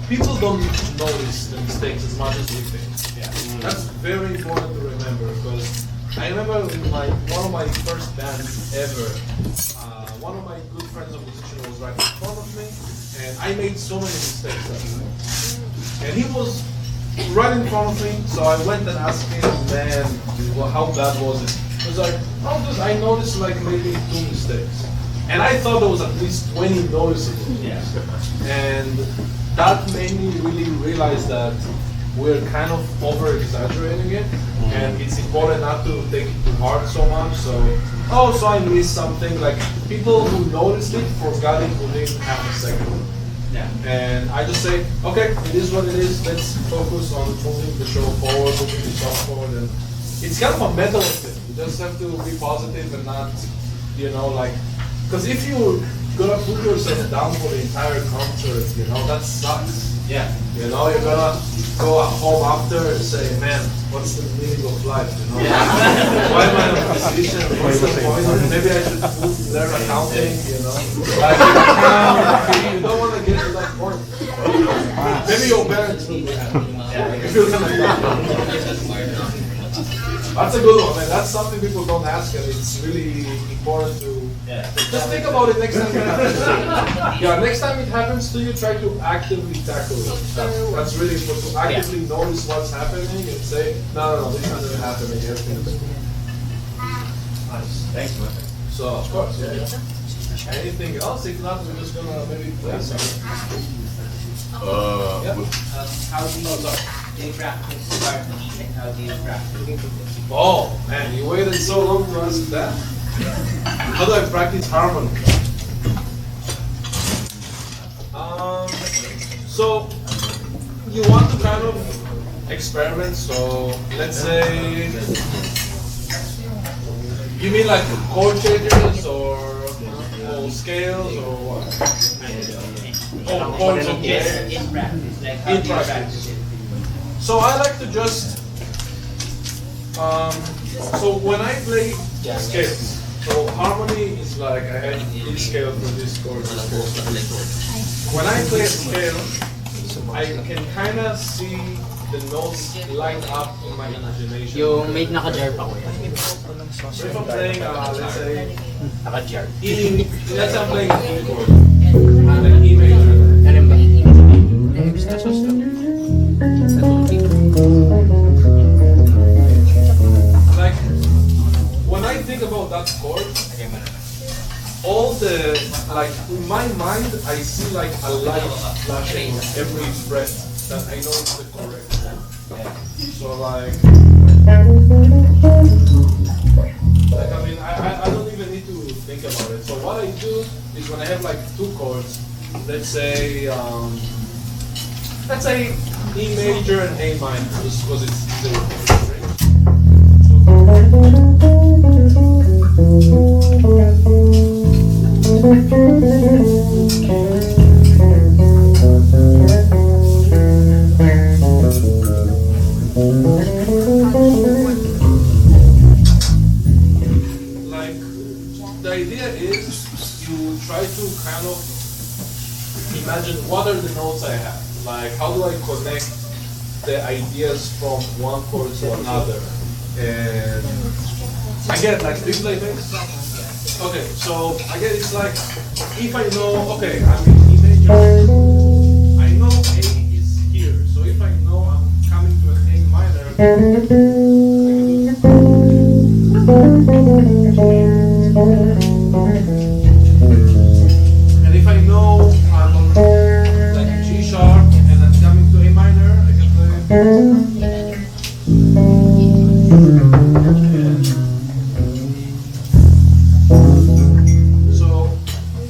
A: people don't notice the mistakes as much as we think. That's very important to remember, because I remember in one of my first bands ever, one of my good friends of musician was right in front of me, and I made so many mistakes that night. And he was right in front of me, so I went and asked him, man, well, how bad was it? He was like, oh, dude, I noticed like maybe 2 mistakes. And I thought there was at least 20 noticeable. And that made me really realize that we're kind of over-exaggerating it, and it's important not to take it too hard so much. So I missed something. Like, people who noticed it forgot it within half a second. And I just say, okay, it is what it is. Let's focus on moving the show forward, moving the song forward. And it's kind of a mental thing. You just have to be positive and not, you know, like, because if you're gonna put yourself down for the entire concert, you know, that sucks. You know, you're gonna go home after and say, man, what's the meaning of life? You know, why am I a musician? What's the point? Maybe I should learn accounting. You know, like, you don't want to get to that point. Maybe your parents will be happy if you're gonna. That's a good one, man. That's something people don't ask, and it's really important to just think about it next time it happens. Next time it happens to you, try to actively tackle it. That's really important, to actively notice what's happening and say, no, this isn't happening. Everything is good. Nice. Thanks, man. So, of course, anything else? If not, we're just gonna maybe play something.
C: How do you practice harmony and how do you practice?
A: Oh man, you waited so long to ask that. How do I practice harmony? So you want to kind of experiment. So let's say, you mean like chord changes or scales or what? Oh, chords, okay.
C: In practice, like how
A: In
C: do you
A: practice.
C: practice it?
A: So I like to just, so when I play scales, so harmony is like I have this scale for this chord, this chord for this chord. When I play a scale, I can kind of see the notes line up in my imagination.
C: Yung may naka-jar pa ko yan.
A: So if I'm playing, let's say,
C: Naka-jar.
A: let's say I'm playing an E chord, like E major.
C: Ganun ba? Extra sauce lang.
A: Like, when I think about that chord, all the, like, in my mind, I see like a light flashing every breath that I know is the correct one. So like I mean, I don't even need to think about it. So what I do is when I have like 2 chords, let's say E major and A minor, just because it's easier with the string. Like, the idea is you try to kind of imagine what are the notes I have. Like, how do I connect the ideas from one chord to another? And I get, like, do you play bass? Okay, so I get it's like, if I know, okay, I'm in E major, I know A is here. So if I know I'm coming to an A minor, I can do, and if I know I'm on like G sharp and I'm coming to A minor, I can play. So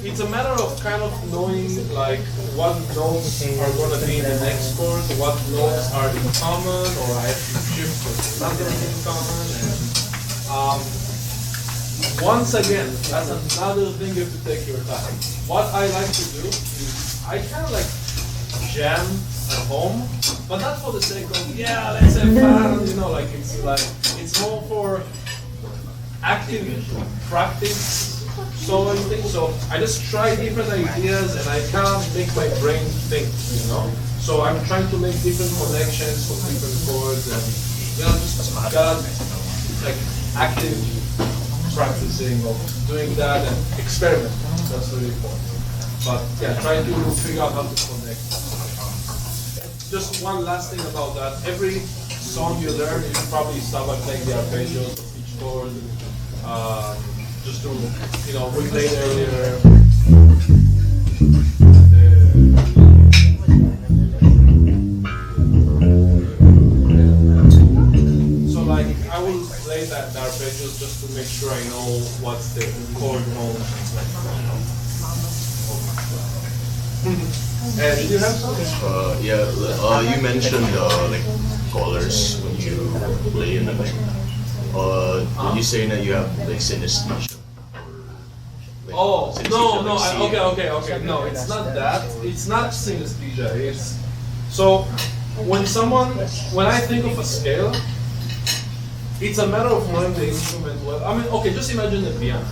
A: it's a matter of kind of knowing like what notes are going to be in the next chord, what notes are in common, or I have to shift to another in common. And
I: once again, that's another thing you have to take your time. What I like to do is I kind of like jam at home, but not for the sake of yeah, let's have fun. You know, like it's more for active practice. So I just try different ideas and I can't make my brain think. You know, so I'm trying to make different connections for different chords and just got like active practicing of doing that and experiment. That's really important. But yeah, try to figure out how to connect. Just one last thing about that. Every song you learn, you should probably start by playing the arpeggios of each chord. Just to, we played earlier. So like, I will play the arpeggios just to make sure I know what's the chord note. And did you have something?
B: You mentioned like colors when you play in the band. Did you say that you have like synesthesia?
I: Oh no, okay. No, it's not that. It's not synesthesia. It's so when I think of a scale, it's a matter of knowing the instrument well. I mean, okay, just imagine the piano.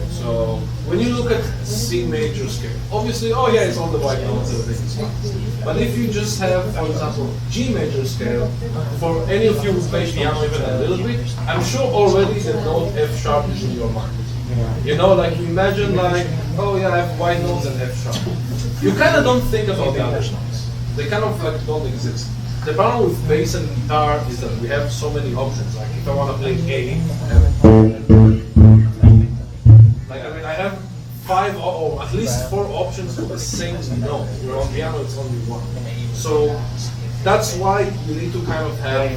I: So when you look at C major scale, obviously, it's all the white notes and things. But if you just have, for example, G major scale, for any of you who play piano even a little bit, I'm sure already the note F sharp is in your mind. Like you imagine like, I have white notes and F sharp. You kind of don't think about the other notes. They kind of like don't exist. The problem with bass and guitar is that we have so many options. Like if I want to play A, I have 5 or at least 4 options for the same note. Where on piano it's only one. So that's why you need to kind of have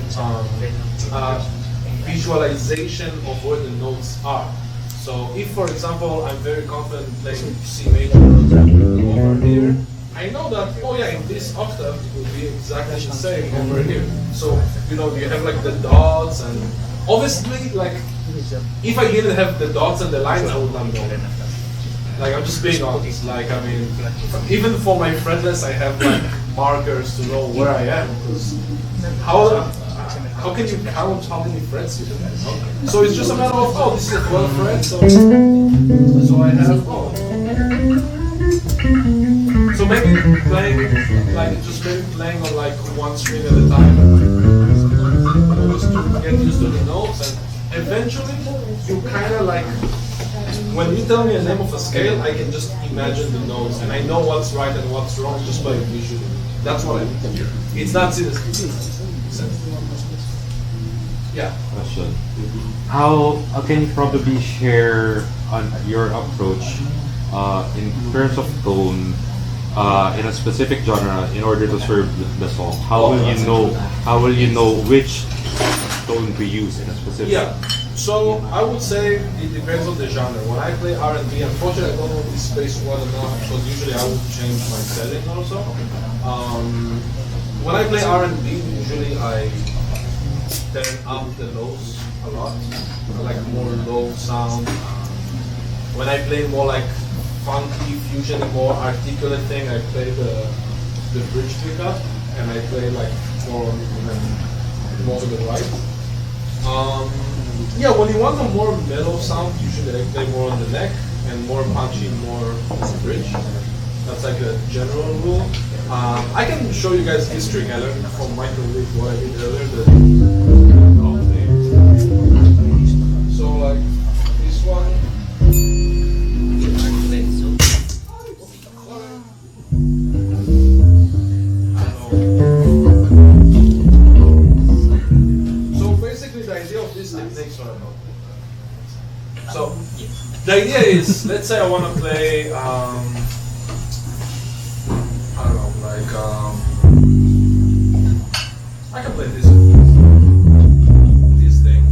I: visualization of where the notes are. So if, for example, I'm very confident playing C major over here, I know that, in this octave it will be exactly the same over here. So, you have like the dots and obviously like, if I didn't have the dots and the lines, I would not know. Like, I'm just being honest. Like, I mean, even for my fretless, I have like markers to know where I am. Because how can you count how many frets you have? So it's just a matter of, this is a 12 fret, so I have, So maybe playing on like one string at a time, just to get used to the notes, and eventually you kind of like, when you tell me a name of a scale, I can just imagine the notes, and I know what's right and what's wrong just by visually. That's what I mean. It's not synesthesia. Yeah.
J: Question. How can you probably share on your approach in terms of tone in a specific genre in order to serve the song? How will you know which tone to use in a specific?
I: Yeah. So I would say it depends on the genre. When I play R&B, unfortunately I don't know this space well enough because usually I would change my setting also. When I play R&B, usually I turn up the lows a lot. I like more low sound. When I play more like funky, fusion, more articulate thing, I play the bridge pickup and I play like more to the right. When you want a more mellow sound, usually I play more on the neck and more punchy, more on the bridge. That's like a general rule. I can show you guys this trick I learned from Michael Wick, what I did earlier. So like this one. So basically the idea of this technique, so the idea is, let's say I want to play, I can play this thing.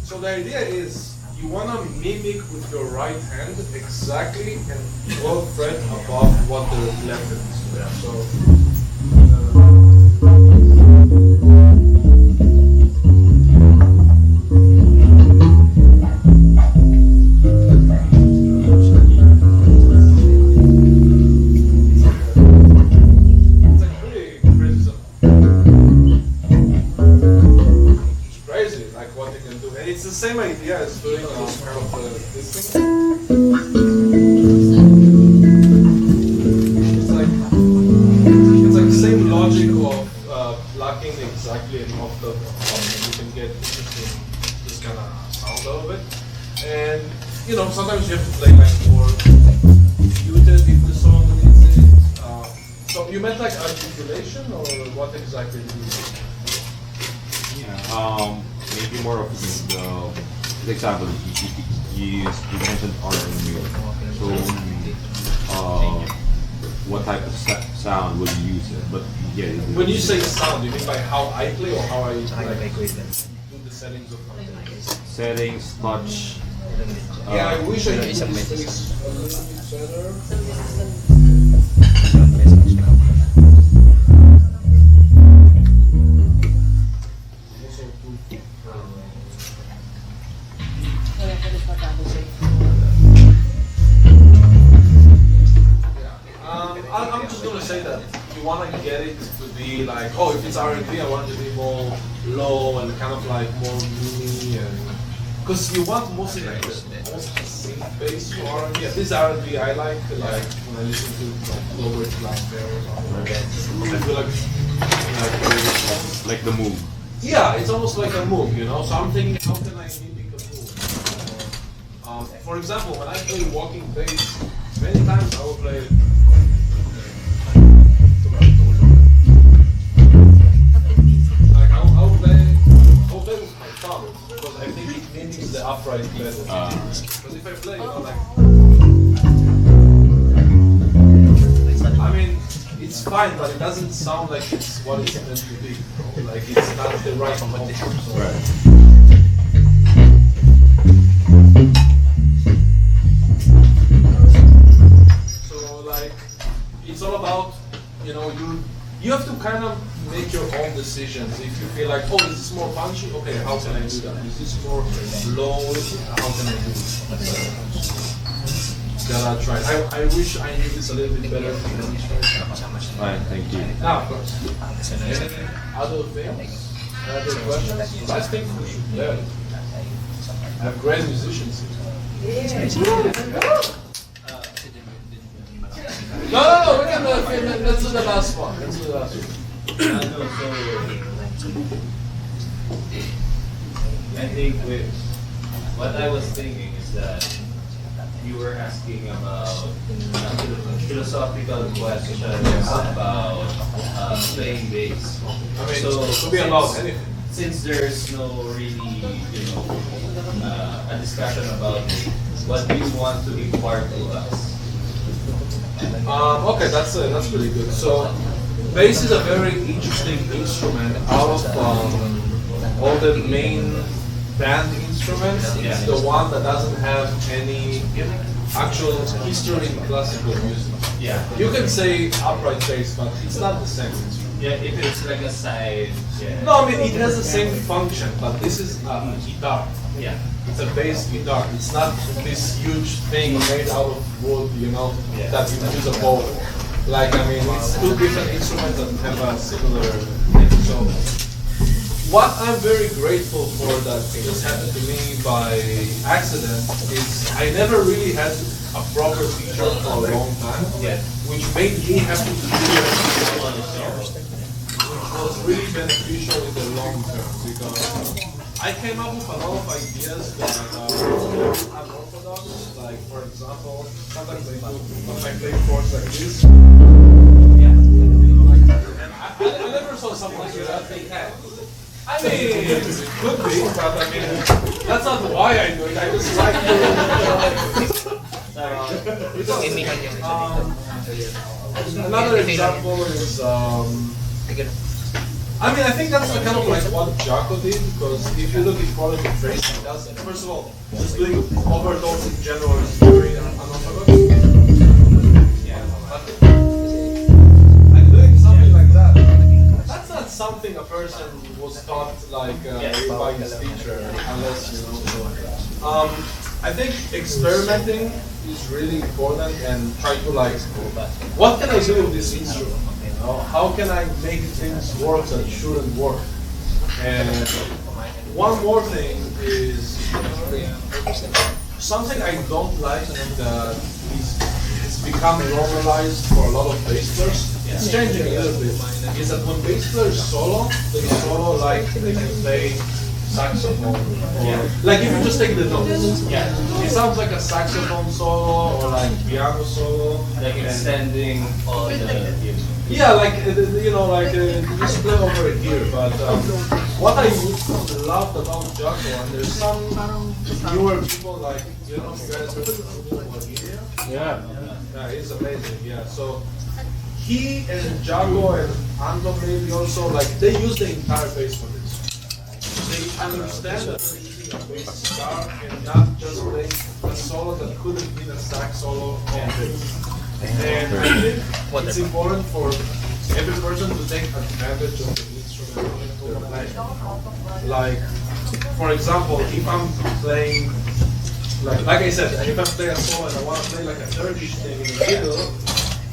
I: So the idea is you want to mimic with your right hand exactly and 12 fret above what the left hand is. So guys doing kind of this thing? It's like the same logic of blocking exactly enough that you can get interesting, this kind of sound out of it. And you know, sometimes you have to play like more muted if the song needs it. So you meant like articulation, or what exactly did you mean?
J: Yeah, maybe more of the example you mentioned R&B. So, what type of sound will you use it? But yeah,
I: When you say sound, you mean by how I play or how I like do the settings of my play?
J: settings, touch.
I: Yeah, I wish I could do this a little bit better. I'm just gonna say that you wanna get it to be like, oh, if it's R&B, I want it to be more low and kind of like more mini, and because you want mostly like the most synth bass for R&B. Yeah, this R&B I like when I listen to like lower black bears. I feel
J: Like the move.
I: yeah, it's almost like a move, you know. So I'm thinking, how can I mimic a move? For example, when I play walking bass, many times I will play. Like I'll play with my thumb because I think it mimics the upright better. Because if I play, you know, like, I mean, it's fine, but it doesn't sound like it's what it's meant to be. Like it's not the right competition.
J: Right.
I: So like, it's all about, you know, you have to kind of make your own decisions. If you feel like, oh, is this more punchy? Okay, how can I do that? Is this more low? How can I do it? Gotta try. I wish I knew this a little bit better.
J: Right, thank you.
I: Now, of course. Any other things? Other questions? I think we should learn. I have great musicians here. No, we can let's do the last one. Let's do the last one.
H: I think what I was thinking is that you were asking about philosophical questions about playing bass.
I: I mean,
H: So
I: it could be about anything.
H: since there's no really, a discussion about what you want to impart to us.
I: Okay, that's really good. So, bass is a very interesting instrument. Out of all the main band instruments, it's the one that doesn't have any actual history in classical music.
H: Yeah.
I: You can say upright bass, but it's not the same instrument.
H: Yeah, if it's like a side. Yeah.
I: No, I mean it has the same function, but this is a guitar.
H: Yeah.
I: It's a bass guitar. It's not this huge thing made out of wood, you know, that you use a bow. Like, I mean, it's two different instruments that have a similar thing. So, what I'm very grateful for that just happened to me by accident is I never really had a proper teacher for a long time, which made me have to figure it out myself, which was really beneficial in the long term because I came up with a lot of ideas that are unorthodox. Like, for example, sometimes I play chords like this. Yeah. And I never saw someone do that. I mean, it could be, but I mean, that's not why I do it. I just like to. Another example is. I mean, I think that's kind of like what Jaco did, because if you look at quality trace, he does. First of all, just doing overtones in general is very unorthodox. Yeah, and doing something like that, that's not something a person was taught like by his teacher, unless you know. I think experimenting is really important and try to like, what can I do with this instrument? How can I make things work that shouldn't work? And one more thing is something I don't like that it's become normalized for a lot of bass players. It's changing a little bit. Is that when bass players solo, they solo like they can play saxophone or like if you just take the notes.
H: Yeah.
I: It sounds like a saxophone solo or like piano solo.
H: Like extending all the.
I: Yeah, like just play over it here. But what I loved about Jaco, and there's some newer people like you know you guys heard of Nigeria?
F: Yeah.
I: Yeah, he's amazing. Yeah, so he and Jaco and Anton maybe also like they use the entire bass for this. They understand that they're using a bass guitar and not just playing a solo that could have been a sax solo on bass. And I think it's important for every person to take advantage of the instrument they're playing. Like, for example, if I'm playing, like I said, if I play a solo and I want to play like a third-ish thing in the middle,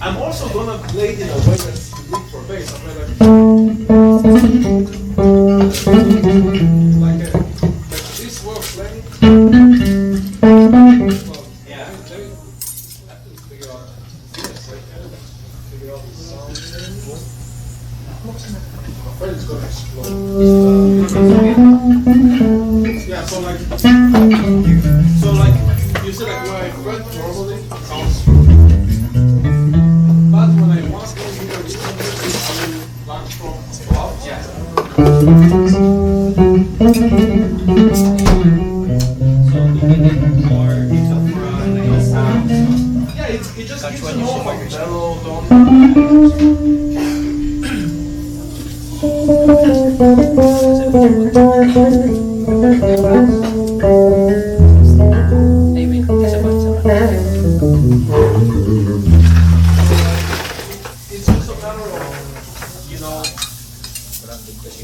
I: I'm also gonna play it in a way that's unique for bass. I play like this way of playing. Well, yeah, maybe I have to figure out. Figure out the sound. I'm afraid it's gonna explode. Yeah, so like you see like where I fret normally it sounds good. But when I want to hear it, I will launch from above.
H: Yeah.
C: So to make it more like a sound.
I: Yeah, it just gives you more of a mellow tone. It's just a matter of, you know,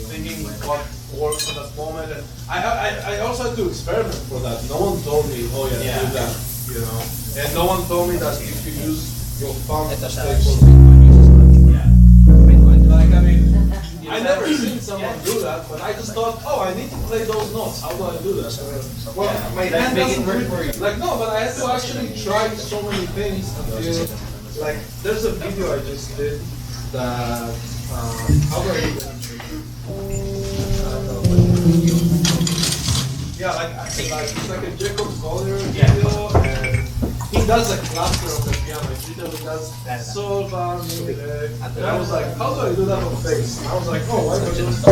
I: thinking what works at that moment. And I also had to experiment for that. No one told me, oh yeah, do that, you know. And no one told me that if you use your thumb to play for like, I mean, I never seen someone do that, but I just thought, oh, I need to play those notes. How do I do that? Well, my hand doesn't do it. Like, no, but I had to actually try so many things until, like, there's a video I just did that, how do I do that? Yeah, like it's like a Jacob Collier video, and he does a cluster of the piano. He literally does sol, fa, mi, re. And I was like, how do I do that on bass? And I was like, oh, why don't I just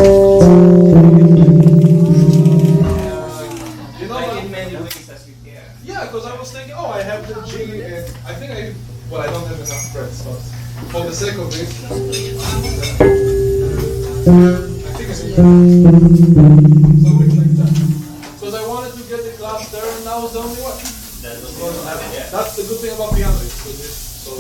I: you know,
H: Like in many ways as you can.
I: yeah, because I was thinking, oh, I have the G, and I think I don't have enough frets, but for the sake of it, I think it's something like that. Because I wanted to get the class there, and that was the only one. That's the good thing about piano. It's good. So.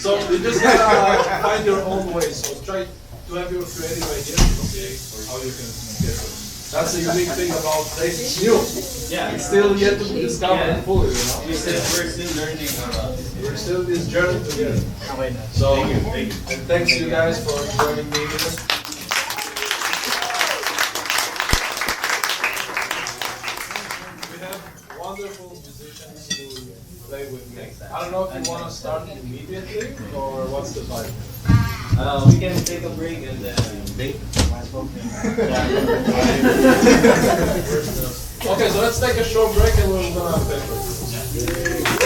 I: So you just gotta find your own way. So try to have your creative ideas, okay, how you can get it. That's the unique thing about bass. It's new.
H: Yeah.
I: It's still yet to be discovered fully, you know.
H: We're still learning about it.
I: We're still this journey together. So, and thanks you guys for joining me here. We have wonderful musicians who play with me. I don't know if you want to start immediately or what's the vibe?
H: We can take a break and then
I: Okay, so let's take a short break and we're gonna have paper.